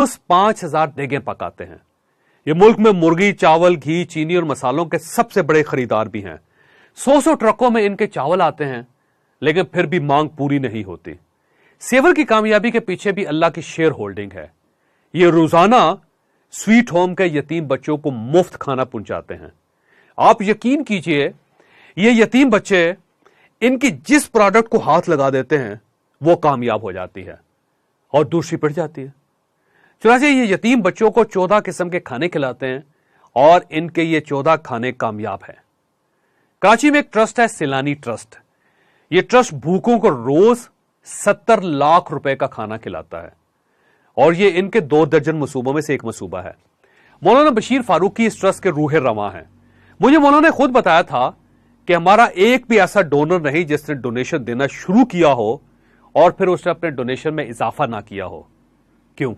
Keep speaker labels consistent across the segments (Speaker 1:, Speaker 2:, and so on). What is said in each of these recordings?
Speaker 1: 5,000 देगें पकाते हैं। ये मुल्क में मुर्गी, चावल, घी, चीनी और मसालों के सबसे बड़े खरीदार भी हैं। 100 ट्रकों में इनके चावल आते हैं, लेकिन फिर भी मांग पूरी नहीं होती। सेवर की कामयाबी के पीछे भी अल्लाह की शेयर होल्डिंग है। ये रोजाना स्वीट होम के यतीम बच्चों को मुफ्त खाना पहुंचाते हैं। आप यकीन कीजिए, ये यतीम बच्चे इनकी जिस प्रोडक्ट को हाथ लगा देते हैं वो कामयाब हो जाती है और दूसरी पिट जाती है। चुनांचे ये यतीम बच्चों को 14 किस्म के खाने खिलाते हैं और इनके ये 14 खाने कामयाब हैं। कराची में एक ट्रस्ट है, सिलानी ट्रस्ट। ये ट्रस्ट भूखों को रोज 70 लाख रुपए का खाना खिलाता है और ये इनके 2 दर्जन मसूबों में से एक मसूबा है। मौलाना बशीर फारूकी इस ट्रस्ट के रूह रवां हैं। मुझे मौलाना ने खुद बताया था कि हमारा एक भी ऐसा डोनर नहीं जिसने डोनेशन देना शुरू किया हो और फिर उसने अपने डोनेशन में इजाफा ना किया हो। क्यों?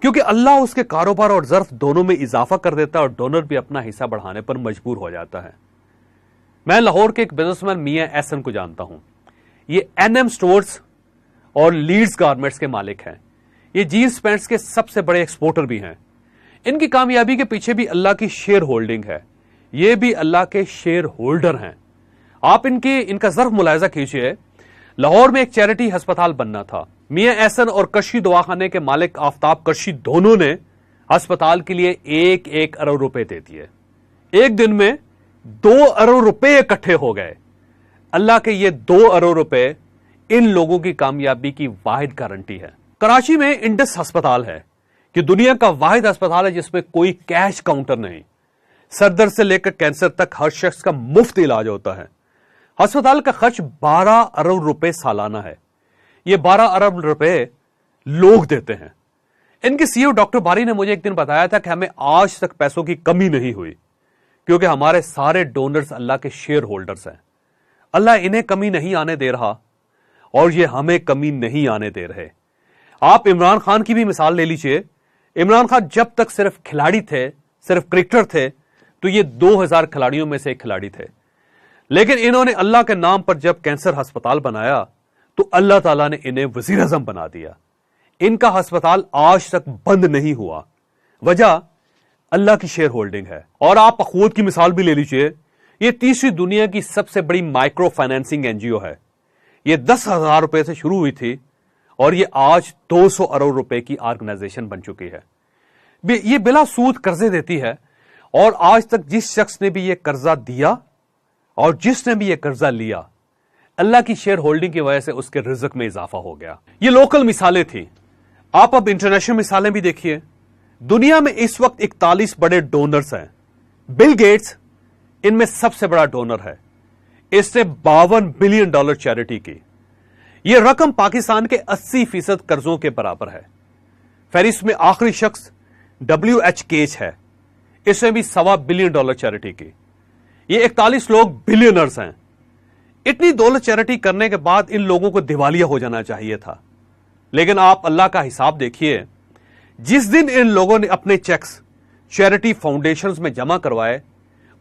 Speaker 1: क्योंकि अल्लाह उसके कारोबार और ज़र्फ दोनों में इजाफा कर देता है और डोनर भी अपना हिस्सा बढ़ाने पर मजबूर हो जाता है। मैं लाहौर के एक बिजनेसमैन मियां एहसन को जानता हूं। ये एनएम स्टोर्स और लीड्स गारमेंट्स के मालिक हैं। ये जीन्स पैंट्स के सबसे बड़े एक्सपोर्टर भी हैं। इनकी कामयाबी के पीछे भी अल्लाह की शेयर होल्डिंग है। ये भी अल्लाह के शेयर होल्डर हैं। आप इनका ज़र्फ मुलायजा कीजिए। लाहौर में एक चैरिटी अस्पताल बनना था। मियां एहसन और कशी दवाखाने के मालिक आफ्ताब कशी दोनों ने अस्पताल के लिए 1-1 अरब रुपए दे दिए। एक दिन में 2 अरब रुपए इकट्ठे हो गए। अल्लाह के ये 2 अरब रुपए इन लोगों की कामयाबी की वाहिद गारंटी है। कराची में इंडस अस्पताल है कि दुनिया का वाहिद अस्पताल है जिसमें कोई कैश काउंटर नहीं। सरदर्द से लेकर कैंसर तक हर शख्स का मुफ्त इलाज होता है। अस्पताल का खर्च 12 अरब रुपए सालाना है। ये 12 अरब रुपए लोग देते हैं। इनके सीईओ डॉक्टर बारी ने मुझे एक दिन बताया था कि हमें आज तक पैसों की कमी नहीं हुई क्योंकि हमारे सारे डोनर्स अल्लाह के शेयर होल्डर्स हैं। अल्लाह इन्हें कमी नहीं आने दे रहा और ये हमें कमी नहीं आने दे रहे। आप इमरान खान की भी मिसाल ले लीजिए। इमरान खान जब तक सिर्फ खिलाड़ी थे, सिर्फ क्रिकेटर थे, तो ये 2000 खिलाड़ियों में से एक खिलाड़ी थे। लेकिन इन्होंने अल्लाह के नाम पर जब कैंसर अस्पताल बनाया तो अल्लाह ताला ने इन्हें वजीर आज़म बना दिया। इनका अस्पताल आज तक बंद नहीं हुआ। वजह अल्लाह की शेयर होल्डिंग है। और आप अखूत की मिसाल भी ले लीजिए। ये तीसरी दुनिया की सबसे बड़ी माइक्रो फाइनेंसिंग एनजीओ है। ये 10,000 रुपए से शुरू हुई थी और ये आज 200 अरब रुपए की ऑर्गेनाइजेशन बन चुकी है। ये बिला सूद कर्जे देती है और आज तक जिस शख्स ने भी ये कर्जा दिया और जिसने भी ये कर्जा लिया, अल्लाह की शेयर होल्डिंग की वजह से उसके रिज़्क में इजाफा हो गया। ये लोकल मिसालें थी। आप अब इंटरनेशनल मिसालें भी देखिए। दुनिया में इस वक्त 41 बड़े डोनर्स हैं। बिल गेट्स इनमें सबसे बड़ा डोनर है। इसने $52 बिलियन चैरिटी की। यह रकम पाकिस्तान के 80% कर्जों के बराबर है। फेरिस में आखिरी शख्स WH केज है। इसने भी $1.25 बिलियन चैरिटी की। ये 41 लोग बिलियनर्स हैं। इतनी दौलत चैरिटी करने के बाद इन लोगों को दिवालिया हो जाना चाहिए था। लेकिन आप अल्लाह का हिसाब देखिए। जिस दिन इन लोगों ने अपने चेक्स चैरिटी फाउंडेशंस में जमा करवाए,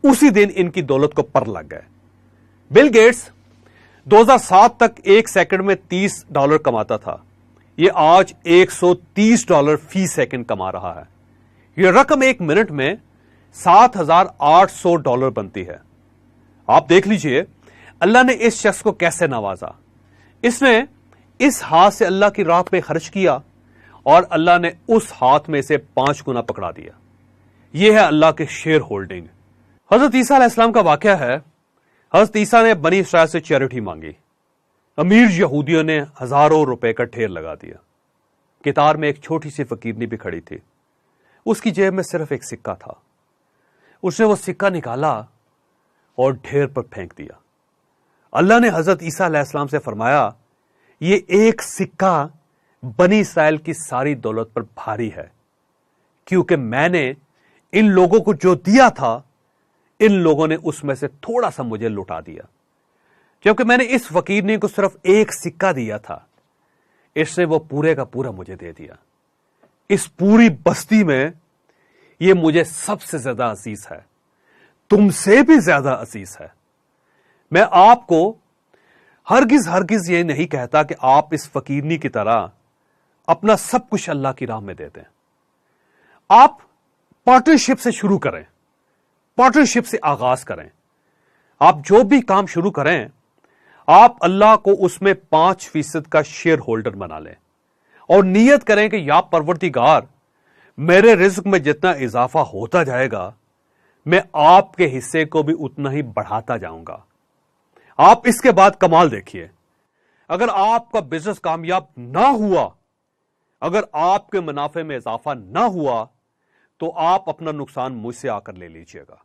Speaker 1: उसी दिन इनकी दौलत को पर लग गए। बिल गेट्स 2007 तक 1 सेकंड में $30 कमाता था। यह आज $130 फी सेकंड कमा रहा है। यह रकम 1 मिनट में $7,800 बनती है। आप देख लीजिए अल्लाह ने इस शख्स को कैसे नवाजा। इसने इस हाथ से अल्लाह की राह पे खर्च किया और अल्लाह ने उस हाथ में से 5 गुना पकड़ा दिया। यह है अल्लाह के शेयर होल्डिंग। हजरत ईसा अलैहिस्सलाम का वाकया है। हजरत ईसा ने बनी इसराइल से चैरिटी मांगी। अमीर यहूदियों ने हजारों रुपए का ढेर लगा दिया। कितार में एक छोटी सी फकीरनी भी खड़ी थी। उसकी जेब में सिर्फ एक सिक्का था। उसने वो सिक्का निकाला और ढेर पर फेंक दिया। अल्लाह ने हजरत ईसा अलैहिस्सलाम से फरमाया, ये एक सिक्का बनी इसराइल की सारी दौलत पर भारी है, क्योंकि मैंने इन लोगों को जो दिया था, इन लोगों ने उसमें से थोड़ा सा मुझे लुटा दिया। जबकि मैंने इस फकीरनी को सिर्फ एक सिक्का दिया था, इसने वो पूरे का पूरा मुझे दे दिया। इस पूरी बस्ती में ये मुझे सबसे ज्यादा अजीज है, तुमसे भी ज्यादा अजीज है। मैं आपको हरगिज हरगिज ये नहीं कहता कि आप इस फकीरनी की तरह اپنا سب کچھ اللہ کی راہ میں دے دیں. آپ پارٹنرشپ سے شروع کریں, پارٹنرشپ سے آغاز کریں. آپ جو بھی کام شروع کریں, آپ اللہ کو اس میں 5% کا شیئر ہولڈر بنا لیں اور نیت کریں کہ یا پروردگار, میرے رزق میں جتنا اضافہ ہوتا جائے گا میں آپ کے حصے کو بھی اتنا ہی بڑھاتا جاؤں گا. آپ اس کے بعد کمال دیکھیے, اگر آپ کا بزنس کامیاب نہ ہوا, اگر آپ کے منافع میں اضافہ نہ ہوا, تو آپ اپنا نقصان مجھ سے آ کر لے لیجئے گا.